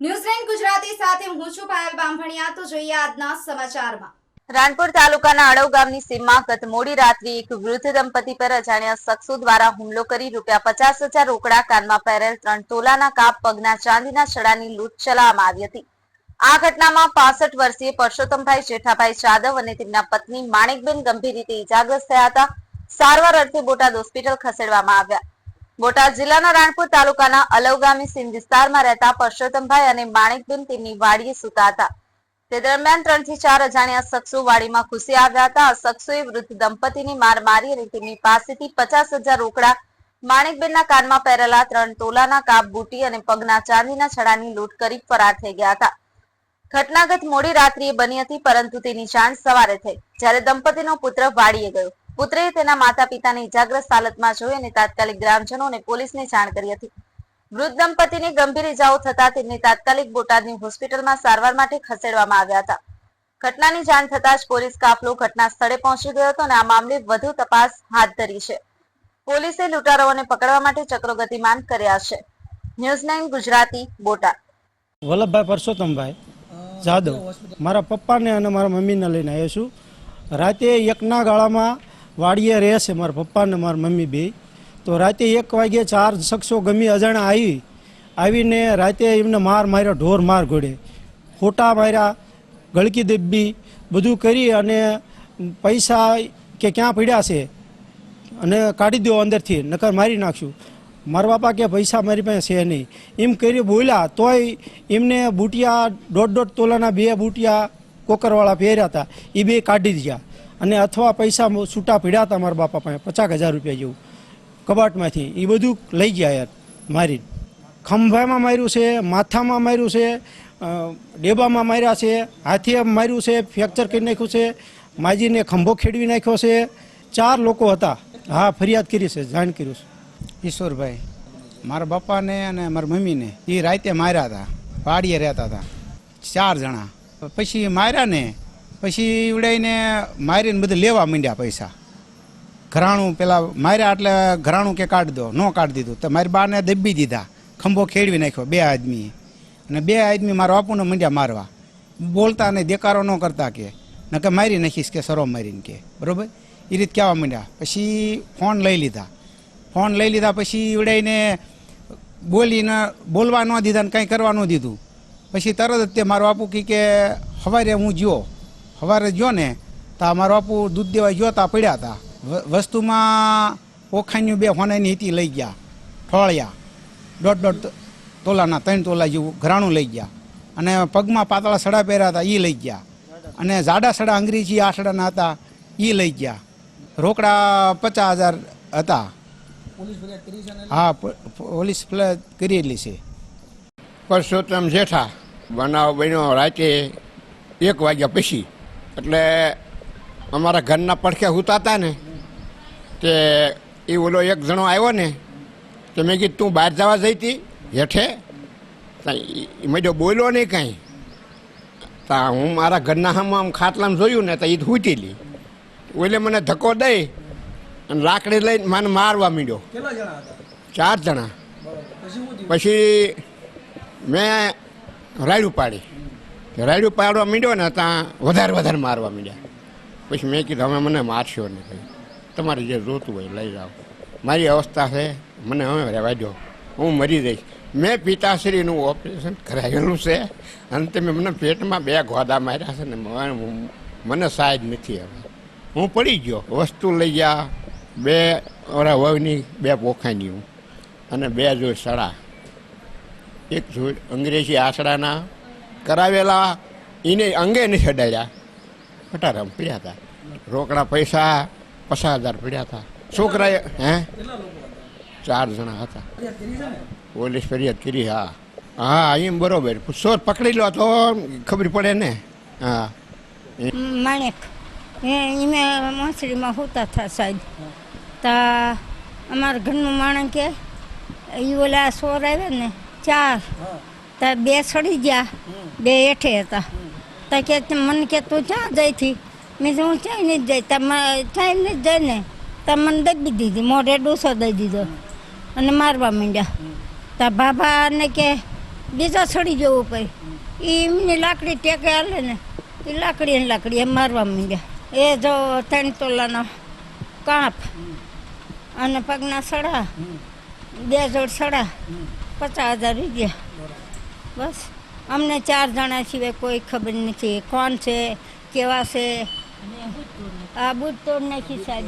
ન્યૂઝલેન્ડ ગુજરાતી સાથે હું છું પાયલ બામભણિયા। તો જોઈએ આજના સમાચારમાં। રાણપુર તાલુકાના અડવ ગામની સીમમાં ગત મોડી રાત્રે એક વૃદ્ધ દંપતી પર અજાણ્યા શખ્સો દ્વારા હુમલો કરી ₹50,000 રોકડા, કાનમાં પહેરેલ 3 તોલાના કાપ, પગના ચાંદીના છડાની લૂંટ ચલાવવામાં આવી હતી। આ ઘટનામાં 65 વર્ષીય પરસોત્તમભાઈ જેઠાભાઈ જાદવ અને તેમના પત્ની માણેકબેન ગંભીર રીતે ઇજાગ્રસ્ત થયા હતા। સારવાર અર્થે બોટાદ હોસ્પિટલ ખસેડવામાં આવ્યા। બોટાદ જિલ્લાના રાણપુર તાલુકાના અલવ ગામની સીમ વિસ્તારમાં રહેતા પરસોત્તમભાઈ અને માણેકબેન તેમની વાડીએ સૂતા હતા। તે દરમિયાન 3 થી 4 અજાણ્યા શખ્સો વાડીમાં ઘૂસી આવ્યા હતા। આ શખ્સોએ વૃદ્ધ દંપતીની માર મારી અને તેમની પાસેથી 50,000 રોકડા, માણેકબેનના કાનમાં પહેરેલા 3 તોલાના કાપ, બુટી અને પગના ચાંદીના છડાની લૂંટ કરી ફરાર થઈ ગયા હતા। ઘટના ગત મોડી રાત્રિએ બની હતી, પરંતુ તેની જાણ સવારે થઈ, જ્યારે દંપતીનો પુત્ર વાડીએ ગયો। પુત્રએ તેના માતા પિતાને ઇજાગ્રસ્ત હાલતમાં જોઈ અને તાત્કાલિક ગ્રામજનો અને પોલીસને જાણ કરી હતી। વૃદ્ધ દંપતીને ગંભીર ઇજાઓ થતા તેમને તાત્કાલિક બોટાદની હોસ્પિટલમાં સારવાર માટે ખસેડવામાં આવ્યા હતા। ઘટનાની જાણ થતાં જ પોલીસ કાફલો ઘટના સ્થળે પહોંચી ગયો હતો અને આ મામલે વધુ તપાસ હાથ ધરી છે। પોલીસે લૂંટારાઓને પકડવા માટે ચક્રો ગતિમાન કર્યા છે। ન્યૂઝ9 ગુજરાતી, બોટાદ। વલ્લભભાઈ પરસોત્તમભાઈ જાદવ મારા પપ્પાને અને મારા મમ્મીને લઈને આવ્યો છું। રાતે એકના ગાળામાં વાડીએ રહે છે મારા પપ્પા ને મારા મમ્મી બે। તો રાતે 1 વાગે 4 શખ્સો ગમી અજાણા આવીને રાતે એમને માર્યો, ઢોર માર ઘોડે, ખોટા માર્યા, ગળકી દબ્બી બધું કરી અને પૈસા કે ક્યાં પડ્યા છે અને કાઢી દો અંદરથી, નકર મારી નાખશું। મારા બાપા કે પૈસા મારી પાસે છે નહીં એમ કરી બોલ્યા। તોય એમને બુટિયા 1.5 તોલાના 2 બુટિયા કોકરવાળા પહેર્યા હતા, એ 2 કાઢી દીધા અને અથવા પૈસા છૂટા પડ્યા હતા મારા બાપા પાસે 50,000 રૂપિયા જેવું કબાટમાંથી, એ બધું લઈ ગયા યાર મારી। ખંભામાં માર્યું છે, માથામાં માર્યું છે, ડેબામાં માર્યા છે, હાથે માર્યું છે, ફ્રેક્ચર કરી નાખ્યું છે, માજીને ખંભો ખેડવી નાખ્યો છે। 4 લોકો હતા। હા, ફરિયાદ કરી છે, જાણ કર્યું છે। ઈશ્વરભાઈ મારા પપ્પાને અને મારા મમ્મીને એ રાતે માર્યા હતા, વાડીએ રહેતા હતા 4 જણા। પછી માર્યા ને પછી ઉડાઈને મારીને બધું લેવા માંડ્યા પૈસા। ઘરાણું પેલા માર્યા એટલે ઘરાણું કે કાઢી દો, ન કાઢી દીધું તો મારી બાને દબી દીધા, ખંભો ખેડવી નાખ્યો 2 આદમીએ અને 2 આદમી મારા બાપુને માંડ્યા મારવા, બોલતા નહીં, દેકારો ન કરતા કે નકર મારી નાખીશ કે સરો મારીને કે, બરાબર એ રીતે કહેવા માંડ્યા। પછી ફોન લઈ લીધા પછી ઉડાઈને બોલીને બોલવા ન દીધા ને કંઈ કરવા ન દીધું। પછી તરત જ તે મારો બાપુ કે સવારે હું સવારે ગયો ને તો મારો બાપુ દૂધ દેવા ગયો તા પડ્યા હતા, વસ્તુમાં ઓખાની 2 હોનાની હતી લઈ ગયા, ઠોળિયા 1.5 તોલાના 3 તોલા જેવું ઘરાણું લઈ ગયા અને પગમાં પાતળા સડા પહેર્યા હતા એ લઈ ગયા અને જાડા સડા અંગ્રેજી આસડાના હતા એ લઈ ગયા। રોકડા 50,000 હતા। હા, પોલીસ ફરિયાદ કરેલી છે। પરસોત્તમ જેઠા બનાવ બન્યો રાતે 1 વાગ્યા પછી, એટલે અમારા ઘરના પડખે સૂતા હતા ને તે એ ઓલો એક જણો આવ્યો ને તો મેં કીધું તું બહાર જવા જઈ હતી હેઠે, મેં બોલ્યો નહીં કાંઈ। તા હું મારા ઘરના આમ ખાટલામાં જોયું ને તો એ સૂટેલી, ઓલે મને ધક્કો દઈ અને લાકડી લઈને મને મારવા માંડ્યો। 4 જણા। પછી મેં રાયડું પાડવા માંડ્યો ને ત્યાં વધારે મારવા માંડ્યા। પછી મેં કીધું હવે મને મારશો ને કંઈ, તમારે જે જોતું હોય લઈ જાઓ, મારી અવસ્થા છે, મને હવે રહેવા દો, હું મરી જઈશ। મેં પિતાશ્રીનું ઓપરેશન કરાવેલું છે અને તમે મને પેટમાં 2 ગોદા માર્યા છે ને મને સાહેબ નથી, હવે હું પડી ગયો। વસ્તુ લઈ ગયા, 2 ઓરા વહુની 2 પોખાની અને 2 જોઈ સડા, 1 જોઈ અંગ્રેજી આસડાના કરાવેલા, એને અંગે નહીં છડાયા, ખટારામ પડ્યા હતા। રોકડા પૈસા 50,000 પડ્યા હતા। છોકરાએ 4 જણા હતા। પોલીસ ફરિયાદ કરી। હા એમ બરોબર, ચોર પકડી લો તો ખબર પડે ને। હા, માણેક એમે મોસડીમાં હોતા હતા સાહેબ, તા અમારા ઘરનું માણસ કે એ ઓલા સોર આવ્યા ને 4, તા 2 સડી ગયા, 2 હેઠે હતા। તા કે મને કે તું ક્યાં જઈથી? મેં હું ચાઈ નથી જઈ, ચાઈ નથી જઈ ને તા મને દબી દીધી, મોઢે ડૂસો દઈ દીધો અને મારવા માંડ્યા। તા બાબાને કે બીજા ચડી જવું ઉપર એમની લાકડી ટેકે હાલે ને એ લાકડી એમ મારવા માંડ્યા. એ જો 3 તોલાનો કાપ અને પગના સડા 2 જોડ સડા 50,000 રૂપિયા. બસ અમને 4 જણા સિવાય કોઈ ખબર નથી કોણ છે કેવા છે. આ બુધ તોડ નાખી સાહેબ.